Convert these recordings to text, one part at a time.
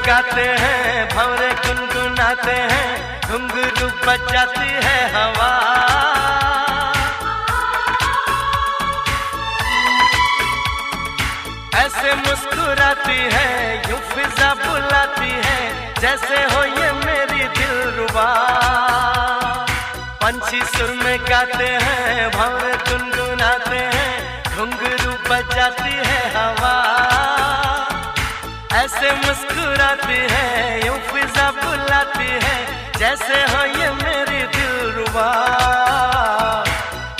गाते हैं, भंवरे गुनगुनाते हैं, घुंघरू बजाती है हवा। ऐसे मुस्कुराती है, यूं फिजा बुलाती है, जैसे हो ये मेरी दिलरुबा। पंछी सुर में गाते हैं, भंवरे गुनगुनाते हैं, घुंघरू बजाती है हवा। ऐसे मुस्कुराती है, यूं फिजा बुलाती है, जैसे हो ये मेरी दिलरुबा,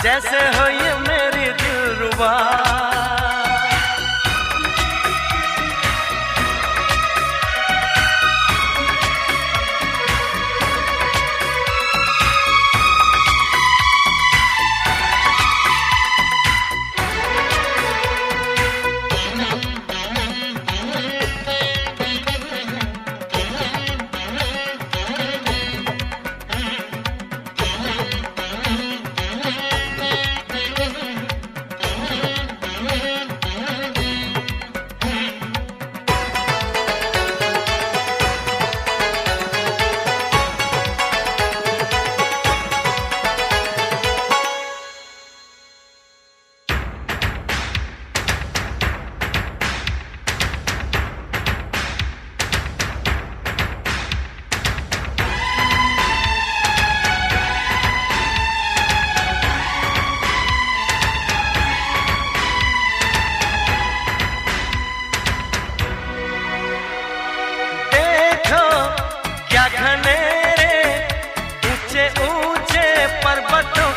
जैसे हो ये मेरी दिलरुबा।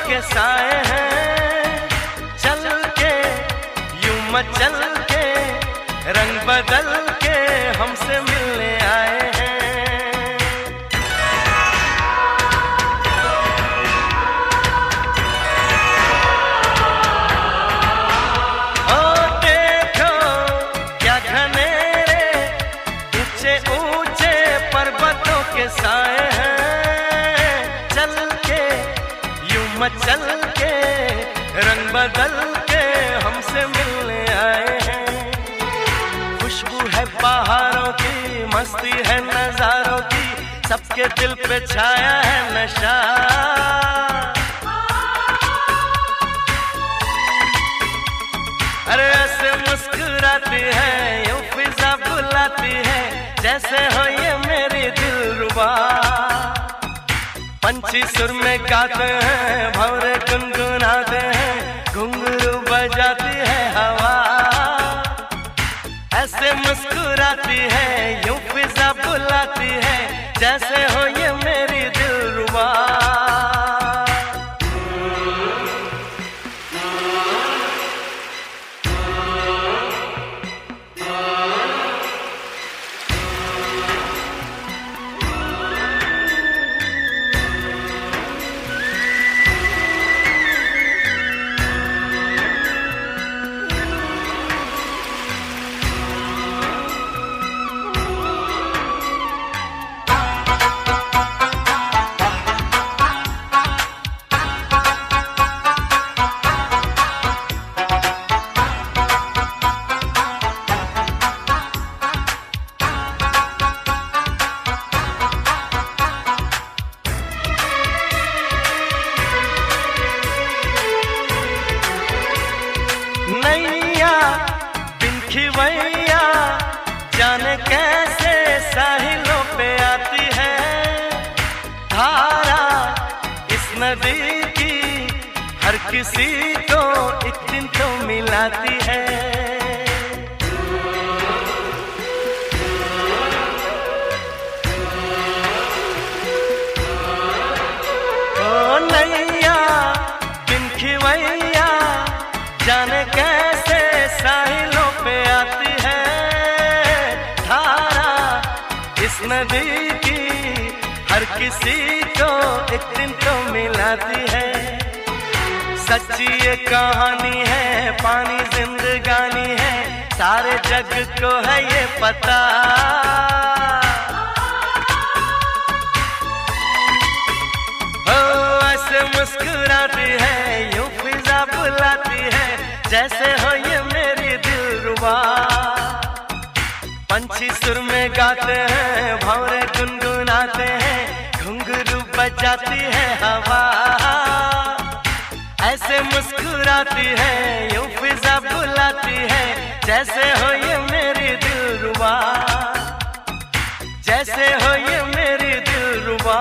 के साए हैं, चल के यूं मचल के, रंग बदल के हमसे मिलने आए हैं। ओ देखो क्या घनेरे, ऊंचे ऊंचे पर्वतों के साए हैं, मचल के रंग बदल के हमसे मिलने आए हैं। खुशबू है पहाड़ों की, मस्ती है नजारों की, सबके दिल पे छाया है नशा। अरे ऐसे मुस्कुराती है, यूं फिजा बुलाती है, जैसे हो ये मेरी दिलरुबा। पंछी सुर में गाते हैं, भंवरे गुनगुनाते हैं, घुंघरू बजाती है हवा। ऐसे मुस्कुराती है, यूं फिजा बुलाती है, जैसे हो ये मेरी दिलरुबा। नैया बिन खिवैया जाने कैसे साहिलों पे आती है, धारा इस नदी की हर किसी को एक दिन तो मिलाती है। ओ नैया बिन खिवैया जाने कैसे साहिलों पे आती है, धारा इस नदी की हर किसी को एक दिन तो मिलाती है। सच्ची ये कहानी है, पानी जिंदगानी है, सारे जग को है ये पता। हो ऐसे मुस्कुराती है, यूं फिजा बुलाती है, जैसे हो ये मेरी दिलरुबा। पंछी सुर में गाते हैं, भंवरे गुनगुनाते हैं, घुंघरू बजाती है हवा, ऐसे मुस्कुराती है, यूं फिजा बुलाती है, जैसे हो ये मेरी दिलरुबा, जैसे हो ये मेरी दिलरुबा,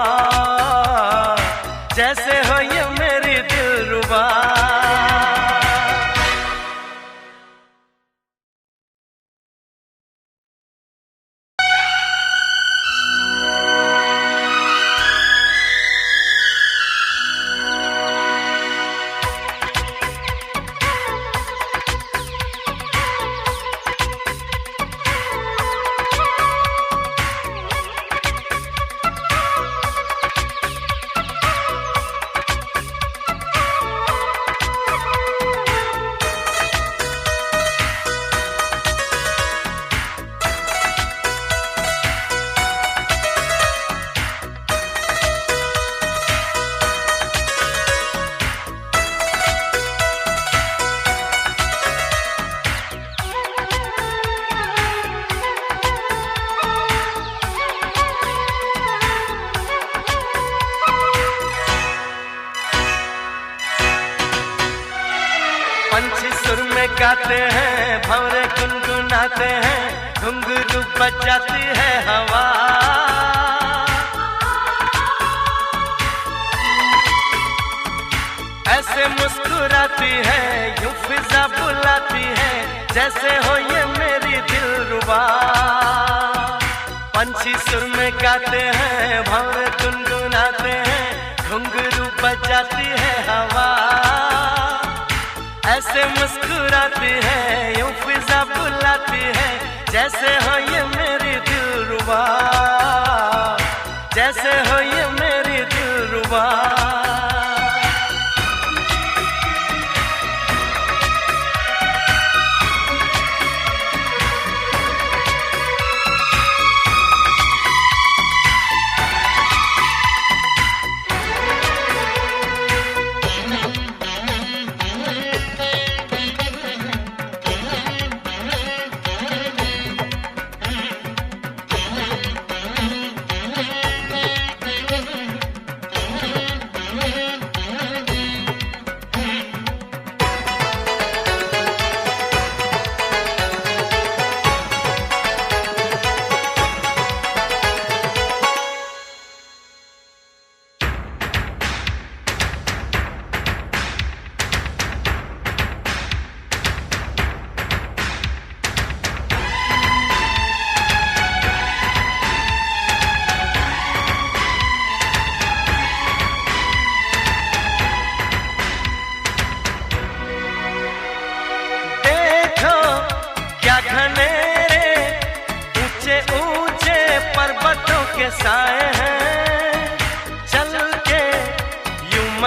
जैसे हो ये मेरी दिलरुबा। पंछी सुर में गाते हैं, भंवरे गुनगुनाते हैं, घुंघरू बजाती है हवा, ऐसे मुस्कुराती है, यूं फिजा बुलाती है, जैसे हो ये मेरी दिलरुबा। पंछी सुर में गाते हैं, भंवरे गुनगुनाते हैं, घुंघरू बजाती है हवा, ऐसे मुस्कुराती है, यूं फिजा बुलाती है, जैसे हो ये मेरी दिलरुबा, जैसे हो ये मेरी दिलरुबा। घनेरे ऊंचे ऊंचे पर्वतों के साए